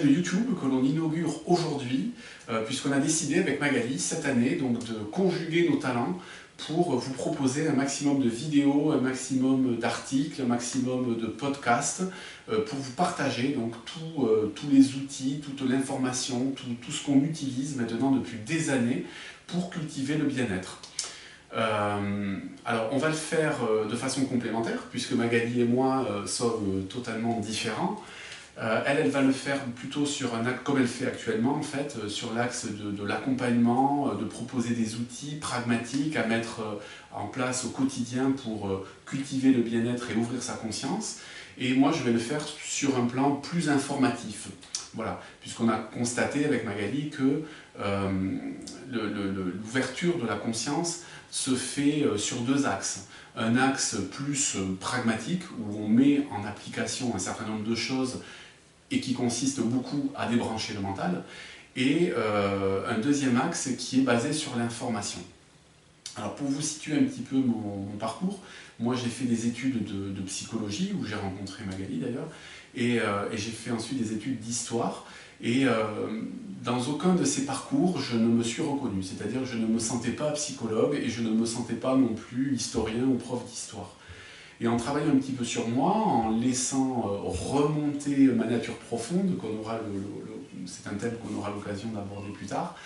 chaîne YouTube que l'on inaugure aujourd'hui, puisqu'on a décidé avec Magali cette année donc, de conjuguer nos talents pour vous proposer un maximum de vidéos, un maximum d'articles, un maximum de podcasts, pour vous partager donc, tous les outils, toute l'information, tout ce qu'on utilise maintenant depuis des années pour cultiver le bien-être. Alors on va le faire de façon complémentaire, puisque Magali et moi sommes totalement différents. Elle va le faire plutôt sur un axe, comme elle fait actuellement en fait, sur l'axe de l'accompagnement, de proposer des outils pragmatiques à mettre en place au quotidien pour cultiver le bien-être et ouvrir sa conscience. Et moi je vais le faire sur un plan plus informatif. Voilà, puisqu'on a constaté avec Magali que l'ouverture de la conscience se fait sur deux axes. Un axe plus pragmatique, où on met en application un certain nombre de choses et qui consiste beaucoup à débrancher le mental, et un deuxième axe qui est basé sur l'information. Alors pour vous situer un petit peu mon parcours, moi j'ai fait des études de psychologie, où j'ai rencontré Magali d'ailleurs, et j'ai fait ensuite des études d'histoire, et dans aucun de ces parcours je ne me suis reconnu, c'est-à-dire que je ne me sentais pas psychologue et je ne me sentais pas non plus historien ou prof d'histoire. Et en travaillant un petit peu sur moi, en laissant remonter ma nature profonde, c'est un thème qu'on aura l'occasion d'aborder plus tard,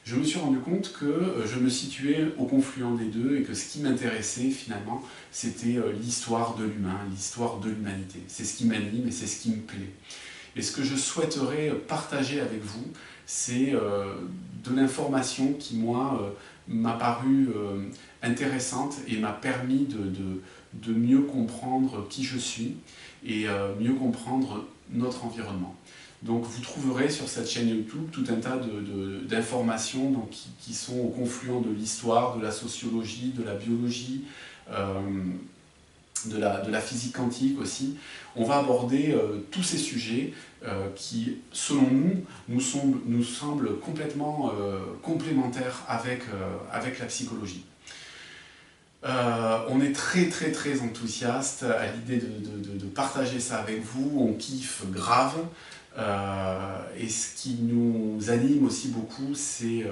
je me suis rendu compte que je me situais au confluent des deux et que ce qui m'intéressait finalement, c'était l'histoire de l'humain, l'histoire de l'humanité. C'est ce qui m'anime et c'est ce qui me plaît. Et ce que je souhaiterais partager avec vous, c'est de l'information qui, moi, m'a paru intéressante et m'a permis de mieux comprendre qui je suis et mieux comprendre notre environnement. Donc vous trouverez sur cette chaîne YouTube tout un tas d'informations qui sont au confluent de l'histoire, de la sociologie, de la biologie, de la physique quantique aussi. On va aborder tous ces sujets qui, selon nous semblent complètement complémentaires avec la psychologie. On est très enthousiaste à l'idée de partager ça avec vous, on kiffe grave, et ce qui nous anime aussi beaucoup, c'est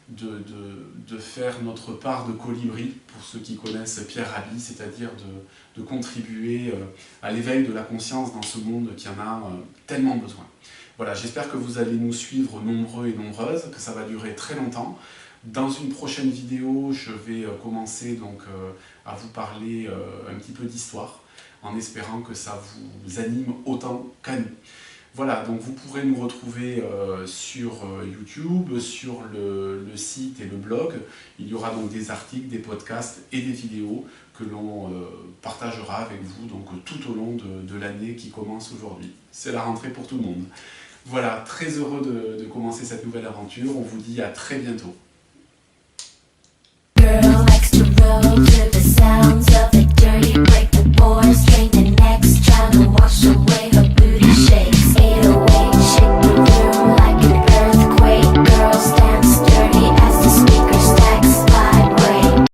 de faire notre part de colibri, pour ceux qui connaissent Pierre Rabhi, c'est-à-dire de contribuer à l'éveil de la conscience dans ce monde qui en a tellement besoin. Voilà, j'espère que vous allez nous suivre nombreux et nombreuses, que ça va durer très longtemps. Dans une prochaine vidéo, je vais commencer donc à vous parler un petit peu d'histoire, en espérant que ça vous anime autant qu'à nous. Voilà, donc vous pourrez nous retrouver sur YouTube, sur le site et le blog. Il y aura donc des articles, des podcasts et des vidéos que l'on partagera avec vous donc, tout au long de l'année qui commence aujourd'hui. C'est la rentrée pour tout le monde. Voilà, très heureux de commencer cette nouvelle aventure. On vous dit à très bientôt.